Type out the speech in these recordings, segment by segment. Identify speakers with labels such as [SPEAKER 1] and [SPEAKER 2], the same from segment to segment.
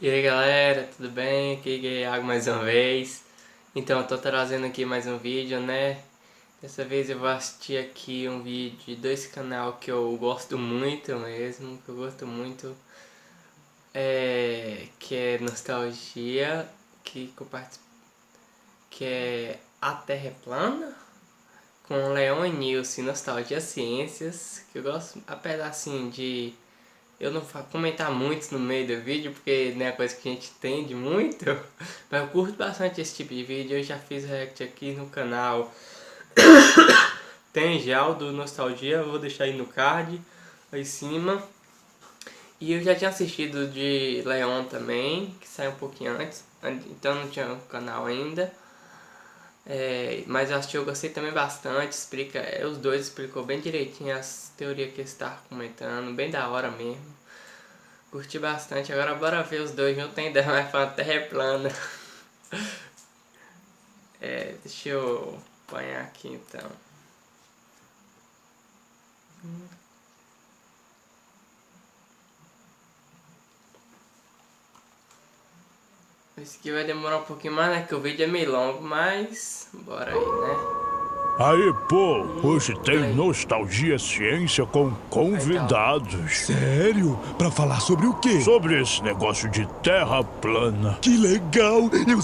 [SPEAKER 1] E aí galera, tudo bem? Aqui é Iago mais uma vez. Então eu tô trazendo aqui mais um vídeo, né? Dessa vez eu vou assistir aqui um vídeo desse canal que eu gosto muito mesmo, que eu gosto muito, que é Nostalgia, que eu participo, que é A Terra é Plana, com Leon e Nilce, Nostalgia Ciências, que eu gosto, apesar assim de eu não vou comentar muito no meio do vídeo, porque não é coisa que a gente entende muito, mas eu curto bastante esse tipo de vídeo. Eu já fiz react aqui no canal, tem já o do Nostalgia, eu vou deixar aí no card, aí em cima. E eu já tinha assistido de Leon também, que saiu um pouquinho antes, então não tinha o canal ainda. Mas eu assisti, eu gostei também bastante, os dois explicou bem direitinho as teorias que eles estavam comentando, bem da hora mesmo. Curti bastante, agora bora ver os dois, não tem ideia, mas a Terra é plana. Deixa eu apanhar aqui então. Esse aqui vai demorar um pouquinho mais, né? Que o vídeo é meio longo, mas bora aí, né?
[SPEAKER 2] Aí, pô, hoje tem Nostalgia Ciência com convidados.
[SPEAKER 3] Sério? Pra falar sobre o quê?
[SPEAKER 2] Sobre esse negócio de terra plana.
[SPEAKER 3] Que legal! Eu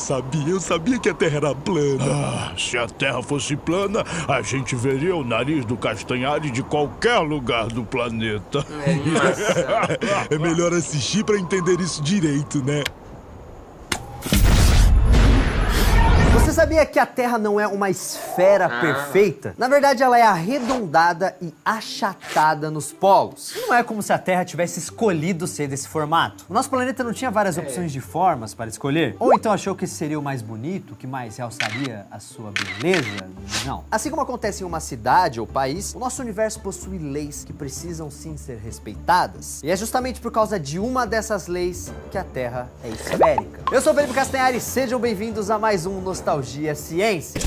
[SPEAKER 3] sabia que a Terra era plana.
[SPEAKER 2] Se a terra fosse plana, a gente veria o nariz do Castanhari de qualquer lugar do planeta.
[SPEAKER 3] É melhor assistir pra entender isso direito, né?
[SPEAKER 4] Você sabia que a Terra não é uma esfera perfeita? Na verdade, ela é arredondada e achatada nos polos. Não é como se a Terra tivesse escolhido ser desse formato. O nosso planeta não tinha várias opções de formas para escolher? Ou então achou que esse seria o mais bonito, que mais realçaria a sua beleza? Não. Assim como acontece em uma cidade ou país, o nosso universo possui leis que precisam sim ser respeitadas. E é justamente por causa de uma dessas leis que a Terra é esférica. Eu sou o Felipe Castanhari, sejam bem-vindos a mais um Nostalgia Ciência.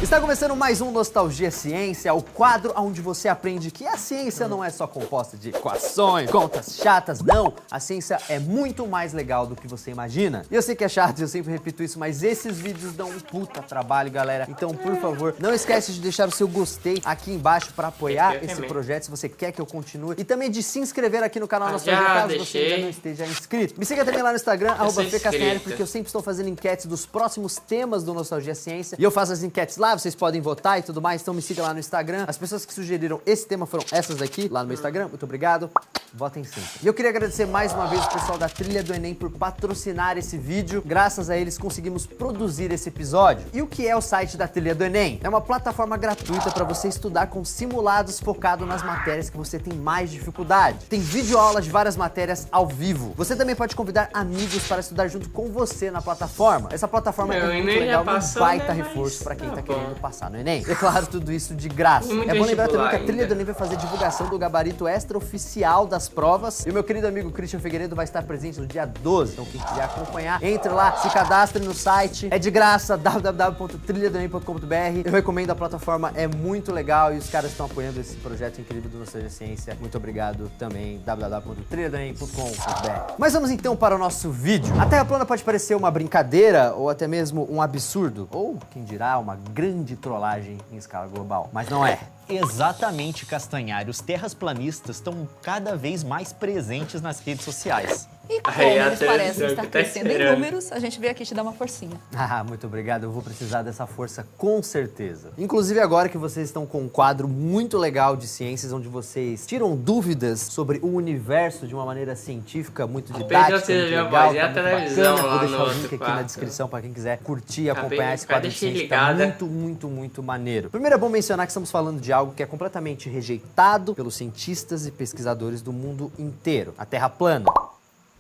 [SPEAKER 4] Está começando mais um Nostalgia Ciência, o quadro onde você aprende que a ciência não é só composta de equações, contas chatas, não. A ciência é muito mais legal do que você imagina. E eu sei que é chato, eu sempre repito isso, mas esses vídeos dão um puta trabalho, galera. Então, por favor, não esquece de deixar o seu gostei aqui embaixo para apoiar esse projeto, se você quer que eu continue. E também de se inscrever aqui no canal Nostalgia, caso você ainda não esteja inscrito. Me siga também lá no Instagram, @fcastanhari, porque eu sempre estou fazendo enquetes dos próximos temas do Nostalgia Ciência. E eu faço as enquetes lá, vocês podem votar e tudo mais, então me siga lá no Instagram. As pessoas que sugeriram esse tema foram essas daqui, lá no meu Instagram. Muito obrigado. Votem sempre. E eu queria agradecer mais uma vez o pessoal da Trilha do Enem por patrocinar esse vídeo. Graças a eles conseguimos produzir esse episódio. E o que é o site da Trilha do Enem? É uma plataforma gratuita para você estudar com simulados focado nas matérias que você tem mais dificuldade. Tem videoaulas de várias matérias ao vivo. Você também pode convidar amigos para estudar junto com você na plataforma. Essa plataforma é muito legal, um baita reforço para quem tá querendo passar no Enem. E é claro, tudo isso de graça. É bom lembrar também que a Trilha do Enem vai fazer divulgação do gabarito extra oficial das provas. E o meu querido amigo Christian Figueiredo vai estar presente no dia 12. Então quem quiser acompanhar, entre lá, se cadastre no site. É de graça, www.trilhadoenem.com.br. Eu recomendo a plataforma, é muito legal e os caras estão apoiando esse projeto incrível do Nostalgia Ciência. Muito obrigado também, www.trilhadoenem.com.br. Mas vamos então para o nosso vídeo. A Terra plana pode parecer uma brincadeira ou até mesmo um absurdo, ou quem dirá, uma grande trollagem em escala global. Mas não é.
[SPEAKER 5] Exatamente, Castanhari. Os terraplanistas estão cada vez mais presentes nas redes sociais.
[SPEAKER 6] E como
[SPEAKER 1] Aí,
[SPEAKER 6] eles parecem estar
[SPEAKER 1] tá
[SPEAKER 6] crescendo em
[SPEAKER 1] esperando.
[SPEAKER 6] números, a gente veio aqui te dar uma forcinha.
[SPEAKER 4] Ah, muito obrigado. Eu vou precisar dessa força com certeza. Inclusive agora que vocês estão com um quadro muito legal de ciências, onde vocês tiram dúvidas sobre o universo de uma maneira científica, muito didática,
[SPEAKER 1] você
[SPEAKER 4] muito
[SPEAKER 1] já
[SPEAKER 4] legal,
[SPEAKER 1] vai ver a
[SPEAKER 4] muito
[SPEAKER 1] televisão
[SPEAKER 4] bacana.
[SPEAKER 1] lá
[SPEAKER 4] Vou deixar
[SPEAKER 1] no
[SPEAKER 4] o link
[SPEAKER 1] outro
[SPEAKER 4] aqui na
[SPEAKER 1] quarto.
[SPEAKER 4] descrição para quem quiser curtir e
[SPEAKER 1] Acabei-
[SPEAKER 4] acompanhar esse
[SPEAKER 1] acabei
[SPEAKER 4] quadro de
[SPEAKER 1] deixei
[SPEAKER 4] ciência. Tá
[SPEAKER 1] ligada.
[SPEAKER 4] muito maneiro. Primeiro é bom mencionar que estamos falando de algo que é completamente rejeitado pelos cientistas e pesquisadores do mundo inteiro. A Terra plana.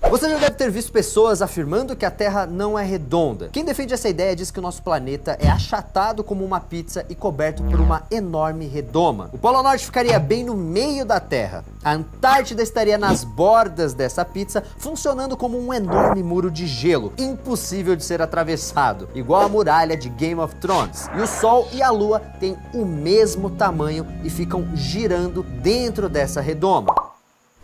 [SPEAKER 4] Você já deve ter visto pessoas afirmando que a Terra não é redonda. Quem defende essa ideia diz que o nosso planeta é achatado como uma pizza e coberto por uma enorme redoma. O Polo Norte ficaria bem no meio da Terra. A Antártida estaria nas bordas dessa pizza, funcionando como um enorme muro de gelo, impossível de ser atravessado, igual a muralha de Game of Thrones. E o Sol e a Lua têm o mesmo tamanho e ficam girando dentro dessa redoma.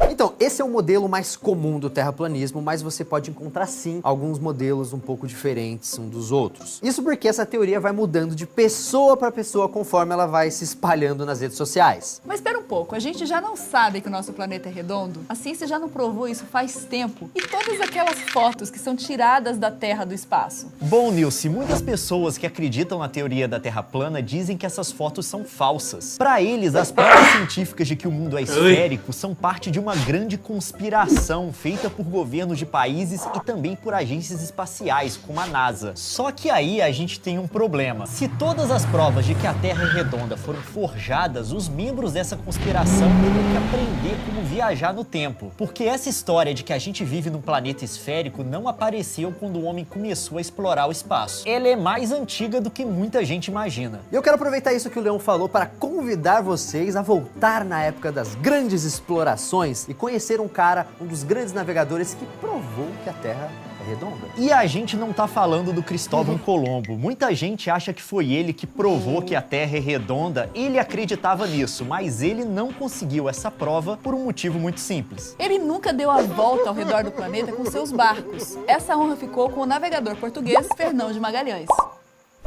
[SPEAKER 4] Então, esse é o modelo mais comum do terraplanismo, mas você pode encontrar sim alguns modelos um pouco diferentes um dos outros. Isso porque essa teoria vai mudando de pessoa para pessoa conforme ela vai se espalhando nas redes sociais.
[SPEAKER 6] Mas espera um pouco, a gente já não sabe que o nosso planeta é redondo? A ciência já não provou isso faz tempo. E todas aquelas fotos que são tiradas da Terra do espaço?
[SPEAKER 5] Bom, Nilce, muitas pessoas que acreditam na teoria da Terra plana dizem que essas fotos são falsas. Para eles, as provas científicas de que o mundo é esférico são parte de uma grande conspiração feita por governos de países e também por agências espaciais, como a NASA. Só que aí a gente tem um problema. Se todas as provas de que a Terra é redonda foram forjadas, os membros dessa conspiração teriam que aprender como viajar no tempo. Porque essa história de que a gente vive num planeta esférico não apareceu quando o homem começou a explorar o espaço. Ela é mais antiga do que muita gente imagina.
[SPEAKER 4] E eu quero aproveitar isso que o Leão falou para convidar vocês a voltar na época das grandes explorações e conhecer um cara, um dos grandes navegadores que provou que a Terra é redonda.
[SPEAKER 5] E a gente não tá falando do Cristóvão Colombo. Muita gente acha que foi ele que provou que a Terra é redonda. Ele acreditava nisso, mas ele não conseguiu essa prova por um motivo muito simples.
[SPEAKER 6] Ele nunca deu a volta ao redor do planeta com seus barcos. Essa honra ficou com o navegador português Fernão de Magalhães.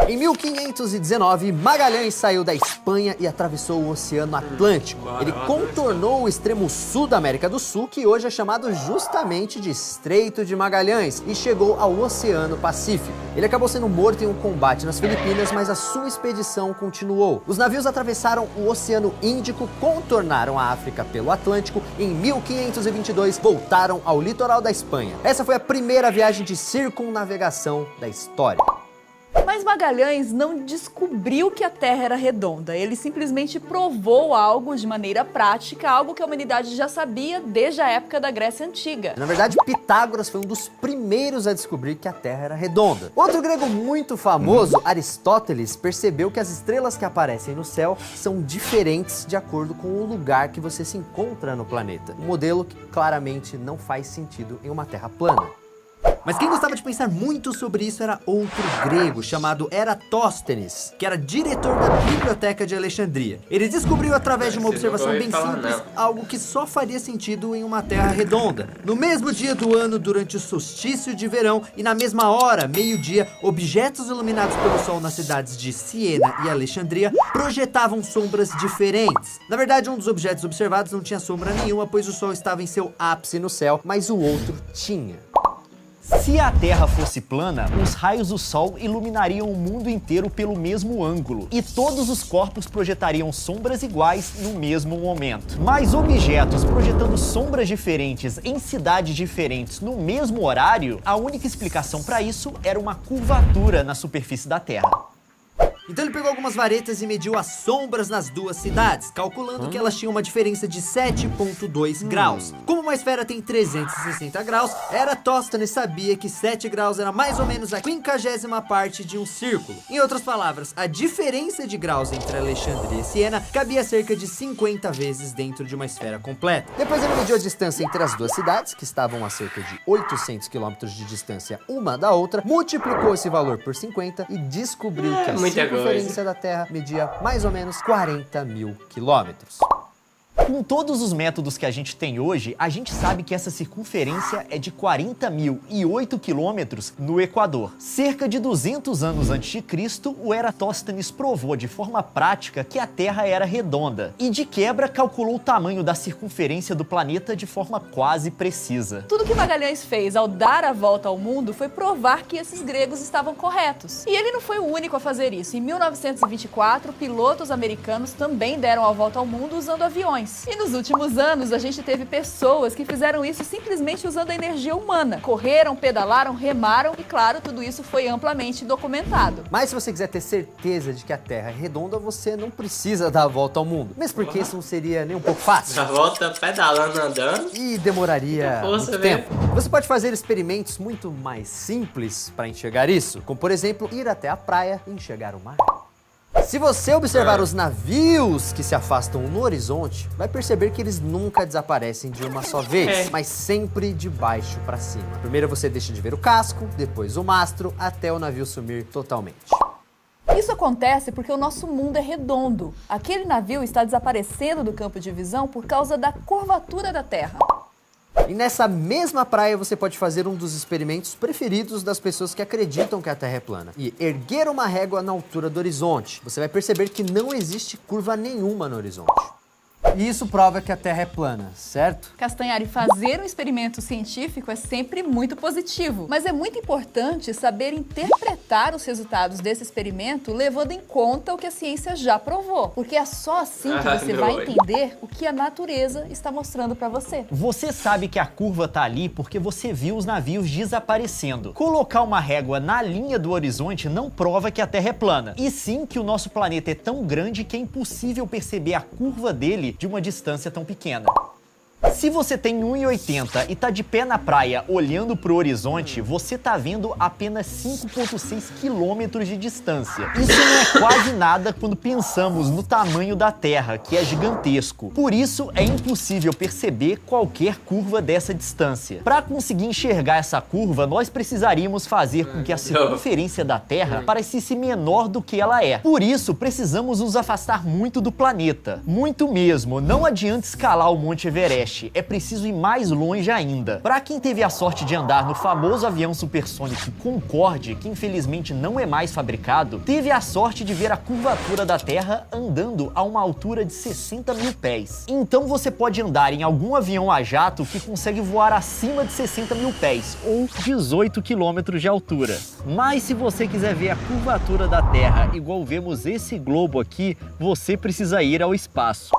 [SPEAKER 4] Em 1519, Magalhães saiu da Espanha e atravessou o Oceano Atlântico. Ele contornou o extremo sul da América do Sul, que hoje é chamado justamente de Estreito de Magalhães, e chegou ao Oceano Pacífico. Ele acabou sendo morto em um combate nas Filipinas, mas a sua expedição continuou. Os navios atravessaram o Oceano Índico, contornaram a África pelo Atlântico e em 1522 voltaram ao litoral da Espanha. Essa foi a primeira viagem de circunnavegação da história.
[SPEAKER 6] Mas Magalhães não descobriu que a Terra era redonda, ele simplesmente provou algo de maneira prática, algo que a humanidade já sabia desde a época da Grécia Antiga.
[SPEAKER 4] Na verdade, Pitágoras foi um dos primeiros a descobrir que a Terra era redonda. Outro grego muito famoso, Aristóteles, percebeu que as estrelas que aparecem no céu são diferentes de acordo com o lugar que você se encontra no planeta. Um modelo que claramente não faz sentido em uma Terra plana. Mas quem gostava de pensar muito sobre isso era outro grego, chamado Eratóstenes, que era diretor da Biblioteca de Alexandria. Ele descobriu através de uma observação bem simples, algo que só faria sentido em uma terra redonda. No mesmo dia do ano, durante o solstício de verão, e na mesma hora, meio-dia, objetos iluminados pelo sol nas cidades de Siena e Alexandria projetavam sombras diferentes. Na verdade, um dos objetos observados não tinha sombra nenhuma, pois o sol estava em seu ápice no céu, mas o outro tinha.
[SPEAKER 5] Se a Terra fosse plana, os raios do Sol iluminariam o mundo inteiro pelo mesmo ângulo e todos os corpos projetariam sombras iguais no mesmo momento. Mas objetos projetando sombras diferentes em cidades diferentes no mesmo horário, a única explicação para isso era uma curvatura na superfície da Terra.
[SPEAKER 4] Então ele pegou algumas varetas e mediu as sombras nas duas cidades, calculando que elas tinham uma diferença de 7,2 graus. Como uma esfera tem 360 graus, Eratóstenes sabia que 7 graus era mais ou menos a 50ª parte de um círculo. Em outras palavras, a diferença de graus entre Alexandria e Siena cabia cerca de 50 vezes dentro de uma esfera completa. Depois ele mediu a distância entre as duas cidades, que estavam a cerca de 800 km de distância uma da outra, multiplicou esse valor por 50 e descobriu que a circunferência da Terra media mais ou menos 40.000 quilômetros.
[SPEAKER 5] Com todos os métodos que a gente tem hoje, a gente sabe que essa circunferência é de 40.008 quilômetros no Equador. Cerca de 200 anos antes de Cristo, o Eratóstenes provou de forma prática que a Terra era redonda e, de quebra, calculou o tamanho da circunferência do planeta de forma quase precisa.
[SPEAKER 6] Tudo que Magalhães fez ao dar a volta ao mundo foi provar que esses gregos estavam corretos. E ele não foi o único a fazer isso. Em 1924, pilotos americanos também deram a volta ao mundo usando aviões. humanos. E nos últimos anos, a gente teve pessoas que fizeram isso simplesmente usando a energia humana. Correram, pedalaram, remaram e, claro, tudo isso foi amplamente documentado.
[SPEAKER 4] Mas se você quiser ter certeza de que a Terra é redonda, você não precisa dar a volta ao mundo. Mesmo porque isso não seria nem um pouco fácil.
[SPEAKER 1] Já volta pedalando, andando.
[SPEAKER 4] E demoraria
[SPEAKER 1] Força,
[SPEAKER 4] muito
[SPEAKER 1] velho.
[SPEAKER 4] tempo. Você pode fazer experimentos muito mais simples para enxergar isso, como por exemplo, ir até a praia e enxergar o mar. Se você observar os navios que se afastam no horizonte, vai perceber que eles nunca desaparecem de uma só vez, mas sempre de baixo para cima. Primeiro você deixa de ver o casco, depois o mastro, até o navio sumir totalmente.
[SPEAKER 6] Isso acontece porque o nosso mundo é redondo. Aquele navio está desaparecendo do campo de visão por causa da curvatura da Terra.
[SPEAKER 4] E nessa mesma praia você pode fazer um dos experimentos preferidos das pessoas que acreditam que a Terra é plana. E erguer uma régua na altura do horizonte. Você vai perceber que não existe curva nenhuma no horizonte. E isso prova que a Terra é plana, certo?
[SPEAKER 6] Castanhari, fazer um experimento científico é sempre muito positivo, mas é muito importante saber interpretar os resultados desse experimento levando em conta o que a ciência já provou, porque é só assim que você vai entender o que a natureza está mostrando para você.
[SPEAKER 5] Você sabe que a curva tá ali porque você viu os navios desaparecendo. Colocar uma régua na linha do horizonte não prova que a Terra é plana, e sim que o nosso planeta é tão grande que é impossível perceber a curva dele de uma distância tão pequena. Se você tem 1,80 e tá de pé na praia olhando pro horizonte, você tá vendo apenas 5,6 quilômetros de distância. Isso não é quase nada quando pensamos no tamanho da Terra, que é gigantesco. Por isso, é impossível perceber qualquer curva dessa distância. Para conseguir enxergar essa curva, nós precisaríamos fazer com que a circunferência da Terra parecesse menor do que ela é. Por isso, precisamos nos afastar muito do planeta. Muito mesmo. Não adianta escalar o Monte Everest. É preciso ir mais longe ainda. Para quem teve a sorte de andar no famoso avião supersônico Concorde, que infelizmente não é mais fabricado, teve a sorte de ver a curvatura da Terra andando a uma altura de 60 mil pés. Então você pode andar em algum avião a jato que consegue voar acima de 60 mil pés, ou 18 quilômetros de altura. Mas se você quiser ver a curvatura da Terra igual vemos esse globo aqui, você precisa ir ao espaço.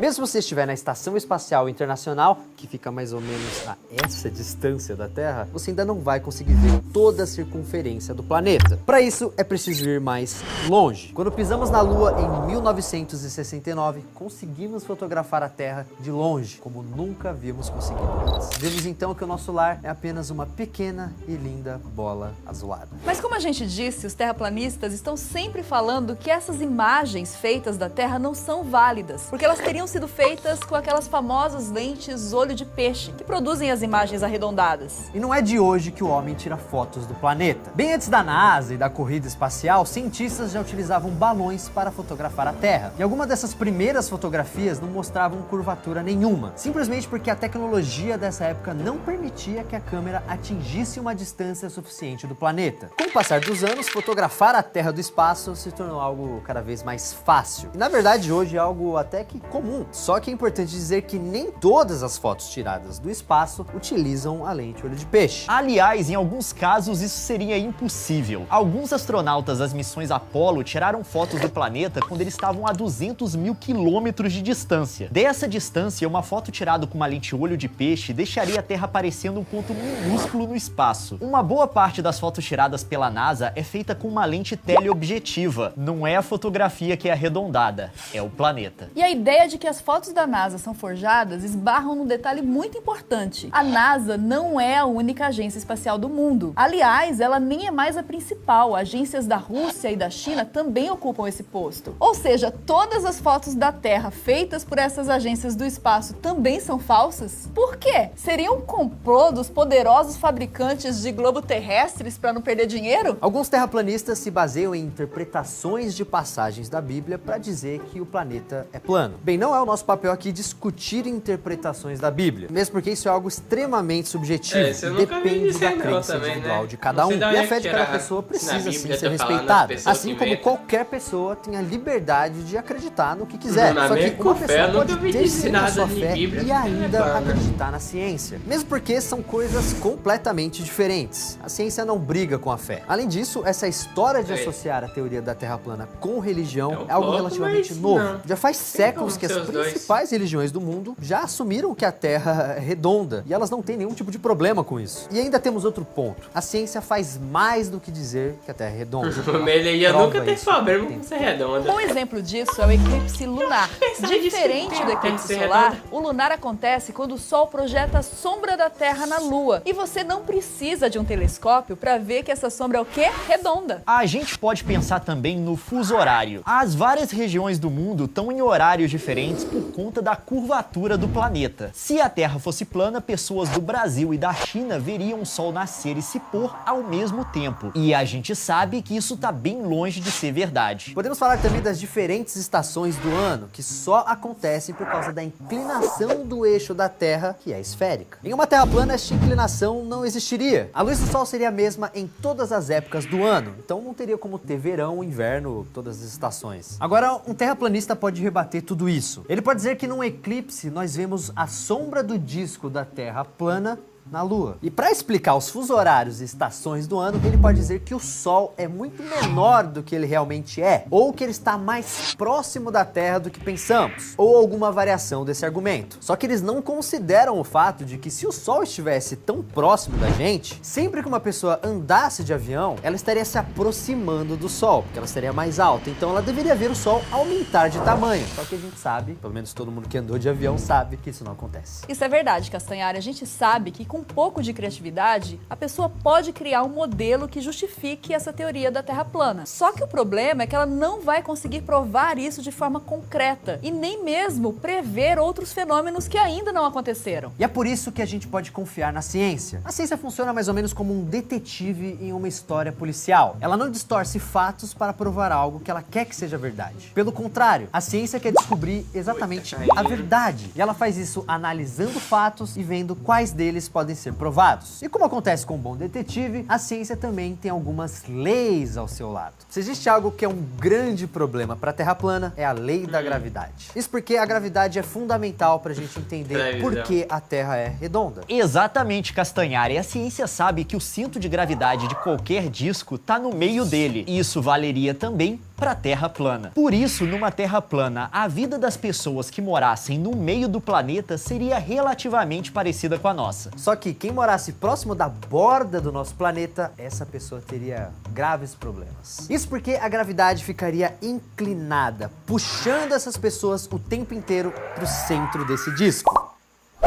[SPEAKER 4] Mesmo se você estiver na Estação Espacial Internacional, que fica mais ou menos a essa distância da Terra, você ainda não vai conseguir ver toda a circunferência do planeta. Para isso, é preciso ir mais longe. Quando pisamos na Lua em 1969, conseguimos fotografar a Terra de longe, como nunca havíamos conseguido antes. Vemos então que o nosso lar é apenas uma pequena e linda bola azulada.
[SPEAKER 6] Mas como a gente disse, os terraplanistas estão sempre falando que essas imagens feitas da Terra não são válidas, porque elas teriam sido feitas com aquelas famosas lentes olho de peixe, que produzem as imagens arredondadas.
[SPEAKER 4] E não é de hoje que o homem tira fotos do planeta. Bem antes da NASA e da corrida espacial, cientistas já utilizavam balões para fotografar a Terra. E algumas dessas primeiras fotografias não mostravam curvatura nenhuma, simplesmente porque a tecnologia dessa época não permitia que a câmera atingisse uma distância suficiente do planeta. Com o passar dos anos, fotografar a Terra do espaço se tornou algo cada vez mais fácil. E na verdade hoje é algo até que comum. Só que é importante dizer que nem todas as fotos tiradas do espaço utilizam a lente olho de peixe.
[SPEAKER 5] Aliás, em alguns casos isso seria impossível. Alguns astronautas das missões Apollo tiraram fotos do planeta quando eles estavam a 200 mil quilômetros de distância. Dessa distância, uma foto tirada com uma lente olho de peixe deixaria a Terra parecendo um ponto minúsculo no espaço. Uma boa parte das fotos tiradas pela NASA é feita com uma lente teleobjetiva. Não é a fotografia que é arredondada, é o planeta.
[SPEAKER 6] E a ideia de que as fotos da NASA são forjadas esbarram num detalhe muito importante. A NASA não é a única agência espacial do mundo. Aliás, ela nem é mais a principal. Agências da Rússia e da China também ocupam esse posto. Ou seja, todas as fotos da Terra feitas por essas agências do espaço também são falsas? Por quê? Seria um complô dos poderosos fabricantes de globo terrestres para não perder dinheiro?
[SPEAKER 4] Alguns terraplanistas se baseiam em interpretações de passagens da Bíblia para dizer que o planeta é plano. Bem, não é o nosso papel aqui discutir interpretações da Bíblia, mesmo porque isso é algo extremamente subjetivo, depende da crença individual de cada um, e a fé de cada pessoa precisa sim ser respeitada, assim como qualquer pessoa tem a liberdade de acreditar no que quiser. Só que uma pessoa pode ter sim a sua fé e ainda acreditar na ciência, mesmo porque são coisas completamente diferentes. A ciência não briga com a fé. Além disso, essa história de associar a teoria da Terra plana com religião é algo relativamente novo. Já faz séculos que as
[SPEAKER 1] os dois.
[SPEAKER 4] principais religiões do mundo já assumiram que a Terra é redonda e elas não têm nenhum tipo de problema com isso. E ainda temos outro ponto. A ciência faz mais do que dizer que a Terra é redonda.
[SPEAKER 1] Ele ia
[SPEAKER 4] Prova
[SPEAKER 1] nunca ter
[SPEAKER 4] isso.
[SPEAKER 1] problema com ser redonda.
[SPEAKER 6] Um exemplo disso é o eclipse lunar. Diferente do eclipse solar, o lunar acontece quando o Sol projeta a sombra da Terra na Lua. E você não precisa de um telescópio para ver que essa sombra é o quê? Redonda.
[SPEAKER 5] A gente pode pensar também no fuso horário. As várias regiões do mundo estão em horários diferentes por conta da curvatura do planeta. Se a Terra fosse plana, pessoas do Brasil e da China veriam o Sol nascer e se pôr ao mesmo tempo. E a gente sabe que isso tá bem longe de ser verdade.
[SPEAKER 4] Podemos falar também das diferentes estações do ano, que só acontecem por causa da inclinação do eixo da Terra, que é esférica. Em uma Terra plana, esta inclinação não existiria. A luz do Sol seria a mesma em todas as épocas do ano, então não teria como ter verão, inverno, todas as estações. Agora, um terraplanista pode rebater tudo isso. Ele pode dizer que num eclipse nós vemos a sombra do disco da Terra plana na Lua. E para explicar os fusos horários e estações do ano, ele pode dizer que o Sol é muito menor do que ele realmente é, ou que ele está mais próximo da Terra do que pensamos, ou alguma variação desse argumento. Só que eles não consideram o fato de que se o Sol estivesse tão próximo da gente, sempre que uma pessoa andasse de avião, ela estaria se aproximando do Sol, porque ela estaria mais alta, então ela deveria ver o Sol aumentar de tamanho. Só que a gente sabe, pelo menos todo mundo que andou de avião sabe, que isso não acontece.
[SPEAKER 6] Isso é verdade, Castanhari. A gente sabe que com um pouco de criatividade, a pessoa pode criar um modelo que justifique essa teoria da Terra plana. Só que o problema é que ela não vai conseguir provar isso de forma concreta e nem mesmo prever outros fenômenos que ainda não aconteceram.
[SPEAKER 4] E é por isso que a gente pode confiar na ciência. A ciência funciona mais ou menos como um detetive em uma história policial. Ela não distorce fatos para provar algo que ela quer que seja verdade. Pelo contrário, a ciência quer descobrir exatamente a verdade. E ela faz isso analisando fatos e vendo quais deles podem ser provados. E como acontece com um bom detetive, a ciência também tem algumas leis ao seu lado. Se existe algo que é um grande problema para a Terra plana, é a lei da gravidade. Isso porque a gravidade é fundamental para a gente entender por que a Terra é redonda.
[SPEAKER 5] Exatamente, Castanhari. A ciência sabe que o centro de gravidade de qualquer disco está no meio dele. E isso valeria também para a Terra plana. Por isso, numa Terra plana, a vida das pessoas que morassem no meio do planeta seria relativamente parecida com a nossa.
[SPEAKER 4] Só que quem morasse próximo da borda do nosso planeta, essa pessoa teria graves problemas. Isso porque a gravidade ficaria inclinada, puxando essas pessoas o tempo inteiro para o centro desse disco.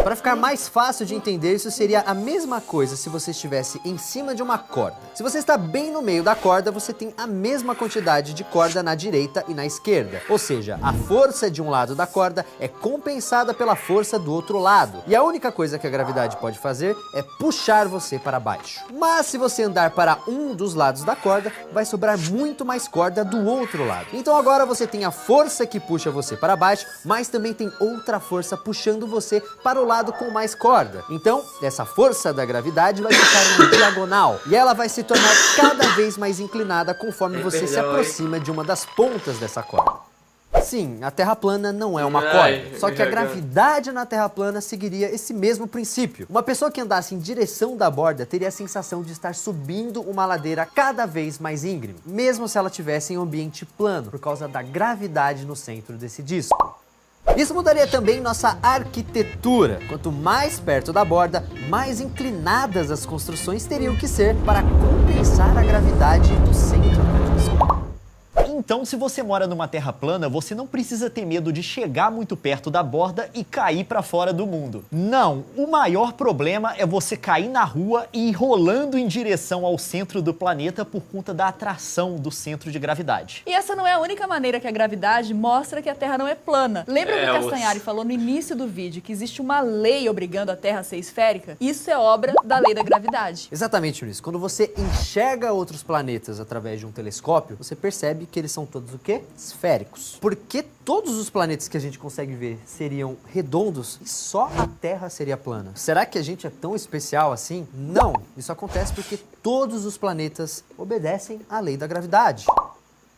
[SPEAKER 4] Para ficar mais fácil de entender, isso seria a mesma coisa se você estivesse em cima de uma corda. Se você está bem no meio da corda, você tem a mesma quantidade de corda na direita e na esquerda. Ou seja, a força de um lado da corda é compensada pela força do outro lado. E a única coisa que a gravidade pode fazer é puxar você para baixo. Mas se você andar para um dos lados da corda, vai sobrar muito mais corda do outro lado. Então agora você tem a força que puxa você para baixo, mas também tem outra força puxando você para o lado com mais corda. Então, essa força da gravidade vai ficar em diagonal e ela vai se tornar cada vez mais inclinada conforme você se aproxima de uma das pontas dessa corda. Sim, a Terra plana não é uma corda, só que a gravidade na Terra plana seguiria esse mesmo princípio. Uma pessoa que andasse em direção da borda teria a sensação de estar subindo uma ladeira cada vez mais íngreme, mesmo se ela estivesse em um ambiente plano, por causa da gravidade no centro desse disco. Isso mudaria também nossa arquitetura. Quanto mais perto da borda, mais inclinadas as construções teriam que ser para compensar a gravidade do centro do disco.
[SPEAKER 5] Então, se você mora numa terra plana, você não precisa ter medo de chegar muito perto da borda e cair para fora do mundo. Não, o maior problema é você cair na rua e ir rolando em direção ao centro do planeta por conta da atração do centro de gravidade.
[SPEAKER 6] E essa não é a única maneira que a gravidade mostra que a Terra não é plana. Lembra que o Castanhari falou no início do vídeo que existe uma lei obrigando a Terra a ser esférica? Isso é obra da lei da gravidade.
[SPEAKER 4] Exatamente, Luiz. Quando você enxerga outros planetas através de um telescópio, você percebe que eles são todos o quê? Esféricos. Por que todos os planetas que a gente consegue ver seriam redondos e só a Terra seria plana? Será que a gente é tão especial assim? Não! Isso acontece porque todos os planetas obedecem à lei da gravidade.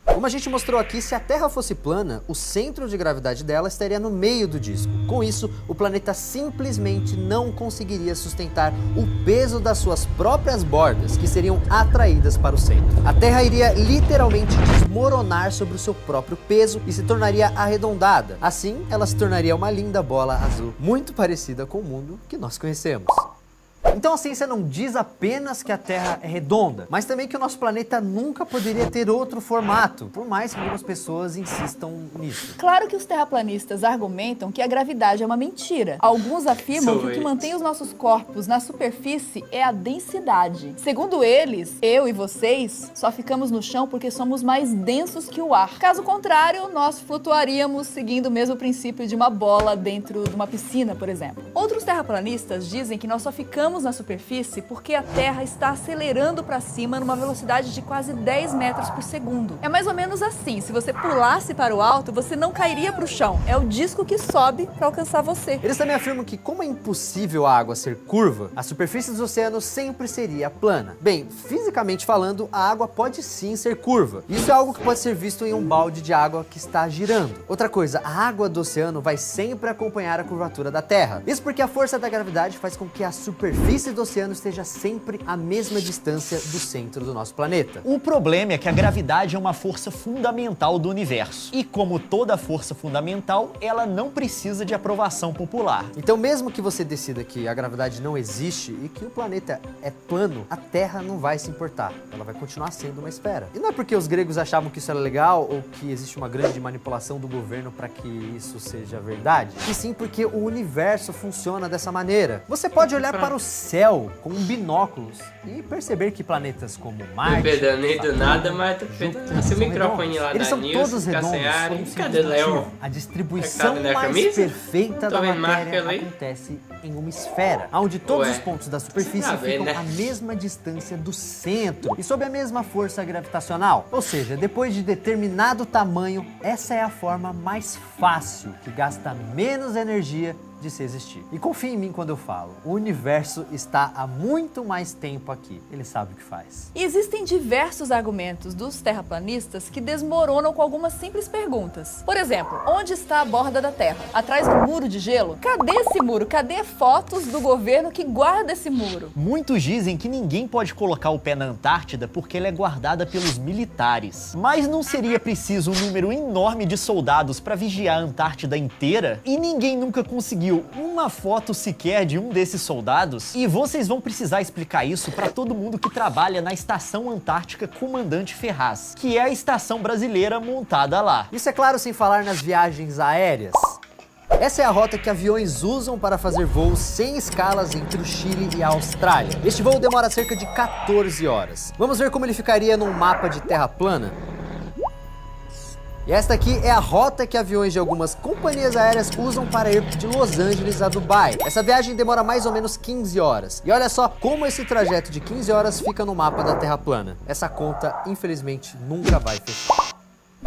[SPEAKER 4] Como a gente mostrou aqui, se a Terra fosse plana, o centro de gravidade dela estaria no meio do disco. Com isso, o planeta simplesmente não conseguiria sustentar o peso das suas próprias bordas, que seriam atraídas para o centro. A Terra iria literalmente desmoronar sobre o seu próprio peso e se tornaria arredondada. Assim, ela se tornaria uma linda bola azul, muito parecida com o mundo que nós conhecemos. Então a ciência não diz apenas que a Terra é redonda, mas também que o nosso planeta nunca poderia ter outro formato, por mais que algumas pessoas insistam nisso.
[SPEAKER 6] Claro que os terraplanistas argumentam que a gravidade é uma mentira. Alguns afirmam que o que mantém os nossos corpos na superfície é a densidade. Segundo eles, eu e vocês só ficamos no chão porque somos mais densos que o ar. Caso contrário, nós flutuaríamos seguindo o mesmo princípio de uma bola dentro de uma piscina, por exemplo. Outros terraplanistas dizem que nós só ficamos na superfície porque a Terra está acelerando para cima numa velocidade de quase 10 metros por segundo. É mais ou menos assim, se você pulasse para o alto, você não cairia para o chão. É o disco que sobe para alcançar você.
[SPEAKER 4] Eles também afirmam que, como é impossível a água ser curva, a superfície dos oceanos sempre seria plana. Bem, fisicamente falando, a água pode sim ser curva. Isso é algo que pode ser visto em um balde de água que está girando. Outra coisa, a água do oceano vai sempre acompanhar a curvatura da Terra. Isso porque a força da gravidade faz com que a superfície do oceano esteja sempre à mesma distância do centro do nosso planeta.
[SPEAKER 5] O problema é que a gravidade é uma força fundamental do universo. E como toda força fundamental, ela não precisa de aprovação popular.
[SPEAKER 4] Então, mesmo que você decida que a gravidade não existe e que o planeta é plano, a Terra não vai se importar. Ela vai continuar sendo uma esfera. E não é porque os gregos achavam que isso era legal ou que existe uma grande manipulação do governo para que isso seja verdade, e sim porque o universo funciona dessa maneira. Você pode olhar para o céu com binóculos e perceber que planetas como Marte,
[SPEAKER 1] Não perdendo do nada, mas tô perdendo esse microfone lá
[SPEAKER 4] eles
[SPEAKER 1] da
[SPEAKER 4] são
[SPEAKER 1] Nilson,
[SPEAKER 4] todos redondos,
[SPEAKER 1] Castanhari.
[SPEAKER 4] por um
[SPEAKER 1] Cadê
[SPEAKER 4] simples
[SPEAKER 1] Léo?
[SPEAKER 4] motivo. A distribuição
[SPEAKER 1] Cadê na
[SPEAKER 4] mais
[SPEAKER 1] camisa?
[SPEAKER 4] perfeita
[SPEAKER 1] Tô
[SPEAKER 4] da
[SPEAKER 1] vendo
[SPEAKER 4] matéria
[SPEAKER 1] marca ali.
[SPEAKER 4] acontece em uma esfera, onde todos
[SPEAKER 1] Ué,
[SPEAKER 4] os pontos da superfície
[SPEAKER 1] tá vendo,
[SPEAKER 4] ficam
[SPEAKER 1] né?
[SPEAKER 4] à mesma distância do centro e sob a mesma força gravitacional. Ou seja, depois de determinado tamanho, essa é a forma mais fácil, que gasta menos energia de se existir. E confie em mim quando eu falo, o universo está há muito mais tempo aqui. Ele sabe o que faz.
[SPEAKER 6] E existem diversos argumentos dos terraplanistas que desmoronam com algumas simples perguntas. Por exemplo, onde está a borda da Terra? Atrás do muro de gelo? Cadê esse muro? Cadê fotos do governo que guarda esse muro?
[SPEAKER 5] Muitos dizem que ninguém pode colocar o pé na Antártida porque ela é guardada pelos militares. Mas não seria preciso um número enorme de soldados para vigiar a Antártida inteira? E ninguém nunca conseguiu uma foto sequer de um desses soldados? E vocês vão precisar explicar isso para todo mundo que trabalha na Estação Antártica Comandante Ferraz, que é a estação brasileira montada lá.
[SPEAKER 4] Isso é claro sem falar nas viagens aéreas. Essa é a rota que aviões usam para fazer voos sem escalas entre o Chile e a Austrália. Este voo demora cerca de 14 horas. Vamos ver como ele ficaria num mapa de terra plana? E esta aqui é a rota que aviões de algumas companhias aéreas usam para ir de Los Angeles a Dubai. Essa viagem demora mais ou menos 15 horas. E olha só como esse trajeto de 15 horas fica no mapa da Terra plana. Essa conta, infelizmente, nunca vai fechar.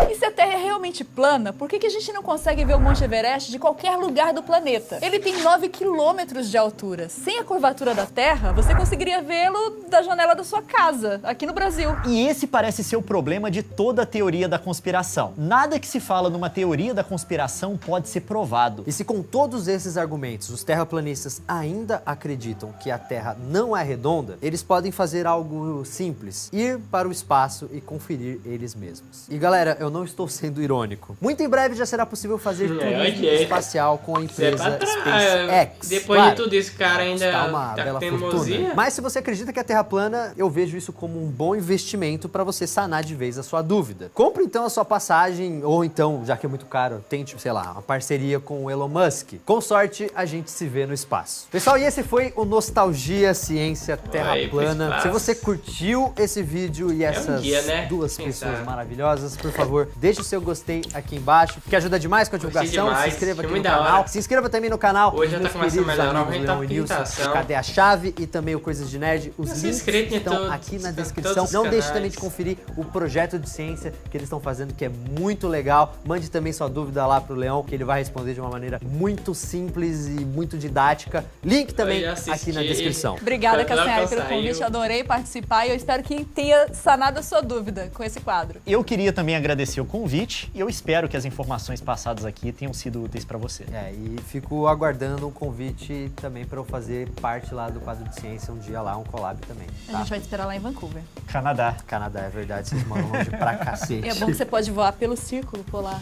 [SPEAKER 6] E se a Terra é realmente plana, por que a gente não consegue ver o Monte Everest de qualquer lugar do planeta? Ele tem 9 quilômetros de altura. Sem a curvatura da Terra, você conseguiria vê-lo da janela da sua casa, aqui no Brasil.
[SPEAKER 5] E esse parece ser o problema de toda a teoria da conspiração. Nada que se fala numa teoria da conspiração pode ser provado.
[SPEAKER 4] E se com todos esses argumentos os terraplanistas ainda acreditam que a Terra não é redonda, eles podem fazer algo simples: ir para o espaço e conferir eles mesmos. E galera, eu não estou sendo irônico. Muito em breve já será possível fazer turismo espacial com a empresa SpaceX.
[SPEAKER 1] Depois
[SPEAKER 4] claro,
[SPEAKER 1] de tudo isso, cara ainda
[SPEAKER 4] está uma
[SPEAKER 1] tá
[SPEAKER 4] bela
[SPEAKER 1] teimosia.
[SPEAKER 4] fortuna. Mas se você acredita que a Terra é plana, eu vejo isso como um bom investimento para você sanar de vez a sua dúvida. Compre então a sua passagem, ou então, já que é muito caro, tente, sei lá, uma parceria com o Elon Musk. Com sorte, a gente se vê no espaço. Pessoal, e esse foi o Nostalgia Ciência Terra Plana. Se você curtiu esse vídeo e essas
[SPEAKER 1] guia, né?
[SPEAKER 4] duas pessoas maravilhosas, por favor, deixa o seu gostei aqui embaixo, que ajuda demais com a divulgação.
[SPEAKER 1] demais,
[SPEAKER 4] Se inscreva aqui
[SPEAKER 1] filme
[SPEAKER 4] no
[SPEAKER 1] da
[SPEAKER 4] canal.
[SPEAKER 1] hora.
[SPEAKER 4] Se inscreva também no canal.
[SPEAKER 1] Hoje já
[SPEAKER 4] dos
[SPEAKER 1] tá
[SPEAKER 4] meus
[SPEAKER 1] começando a
[SPEAKER 4] queridos
[SPEAKER 1] melhorar,
[SPEAKER 4] amigos
[SPEAKER 1] aumentar a
[SPEAKER 4] Leão e Nilson,
[SPEAKER 1] pintação.
[SPEAKER 4] Cadê a Chave e também o Coisas de Nerd. Os
[SPEAKER 1] Se
[SPEAKER 4] links
[SPEAKER 1] inscreve em
[SPEAKER 4] estão
[SPEAKER 1] todos,
[SPEAKER 4] aqui na
[SPEAKER 1] em
[SPEAKER 4] descrição.
[SPEAKER 1] todos os
[SPEAKER 4] Não deixe
[SPEAKER 1] canais.
[SPEAKER 4] também de conferir o projeto de ciência que eles estão fazendo, que é muito legal. Mande também sua dúvida lá pro Leão, que ele vai responder de uma maneira muito simples e muito didática. Link também
[SPEAKER 1] Eu já
[SPEAKER 4] aqui na
[SPEAKER 1] assisti.
[SPEAKER 4] descrição.
[SPEAKER 6] Obrigada,
[SPEAKER 1] Logo que
[SPEAKER 6] Castanhari, pelo
[SPEAKER 1] saiu.
[SPEAKER 6] convite. Eu adorei participar e eu espero que tenha sanado a sua dúvida com esse quadro.
[SPEAKER 5] Eu queria também agradecer o convite e eu espero que as informações passadas aqui tenham sido úteis para você.
[SPEAKER 4] E fico aguardando um convite também para eu fazer parte lá do quadro de ciência um dia lá, um collab também.
[SPEAKER 6] A
[SPEAKER 4] Tá?
[SPEAKER 6] gente vai te esperar lá em Vancouver.
[SPEAKER 5] Canadá.
[SPEAKER 4] Canadá, é verdade, vocês moram longe pra cacete.
[SPEAKER 6] E é bom que você pode voar pelo círculo polar.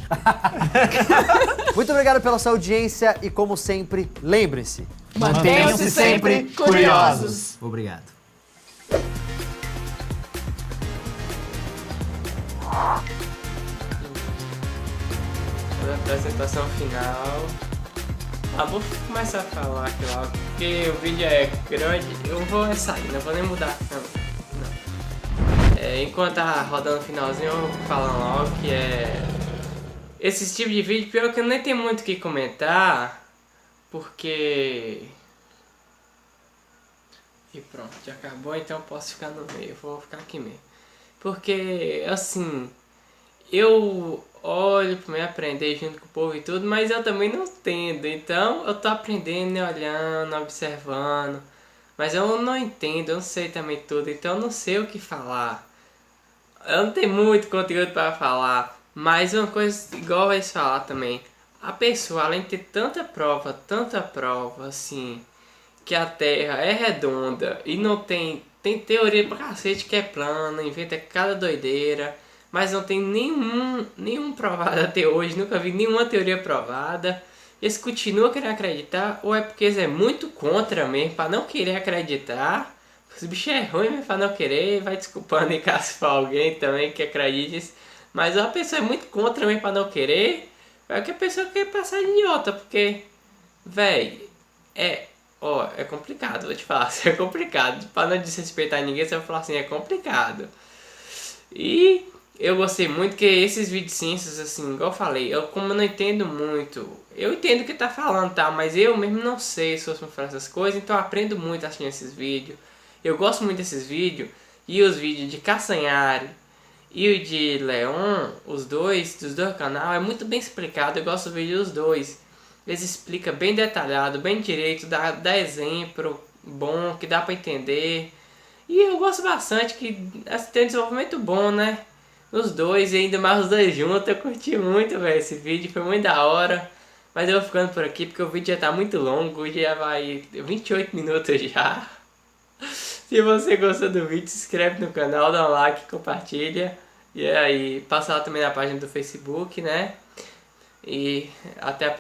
[SPEAKER 4] Muito obrigado pela sua audiência e, como sempre, lembre-se.
[SPEAKER 6] Mantenham-se sempre curiosos.
[SPEAKER 4] Obrigado.
[SPEAKER 1] A apresentação final. Vou começar a falar aqui logo, porque o vídeo é grande. Eu vou sair, não vou nem mudar a câmera. Não. Enquanto tá rodando o finalzinho, eu vou falar logo que esse tipo de vídeo, pior que eu nem tenho muito o que comentar, porque... E pronto, já acabou, então eu posso ficar no meio, vou ficar aqui mesmo. Porque, assim, eu olho pra me aprender junto com o povo e tudo, mas eu também não entendo. Então eu tô aprendendo, olhando, observando. Mas eu não entendo, eu não sei também tudo, então eu não sei o que falar. Eu não tenho muito conteúdo para falar, mas uma coisa igual eles falar também. A pessoa, além de ter tanta prova, assim, que a Terra é redonda e não tem teoria pra cacete que é plana, inventa cada doideira, mas não tem nenhum provado até hoje, nunca vi nenhuma teoria provada. Eles continuam querendo acreditar, ou é porque eles é muito contra mesmo, pra não querer acreditar. Os bichos é ruim mesmo pra não querer, vai desculpando em caso for alguém também que acredite. Mas a pessoa é muito contra mesmo pra não querer, é que a pessoa quer passar de idiota, porque, véi, é complicado, vou te falar, assim, é complicado. Pra não desrespeitar ninguém, você vai falar assim, é complicado. E eu gostei muito que esses vídeos de ciências, assim, igual eu falei, como eu não entendo muito, eu entendo o que tá falando, tá? Mas eu mesmo não sei se eu fosse falar essas coisas, então eu aprendo muito assistindo esses vídeos. Eu gosto muito desses vídeos, e os vídeos de Castanhari e o de Leon, os dois, dos dois canais, é muito bem explicado, eu gosto do vídeo dos dois. Eles explicam bem detalhado, bem direito, dá exemplo bom, que dá pra entender. E eu gosto bastante, que tem um desenvolvimento bom, né? Os dois, e ainda mais os dois juntos, eu curti muito, velho, esse vídeo, foi muito da hora. Mas eu vou ficando por aqui, porque o vídeo já tá muito longo, já vai 28 minutos já. Se você gostou do vídeo, se inscreve no canal, dá um like, compartilha. E aí, passa lá também na página do Facebook, né? E até a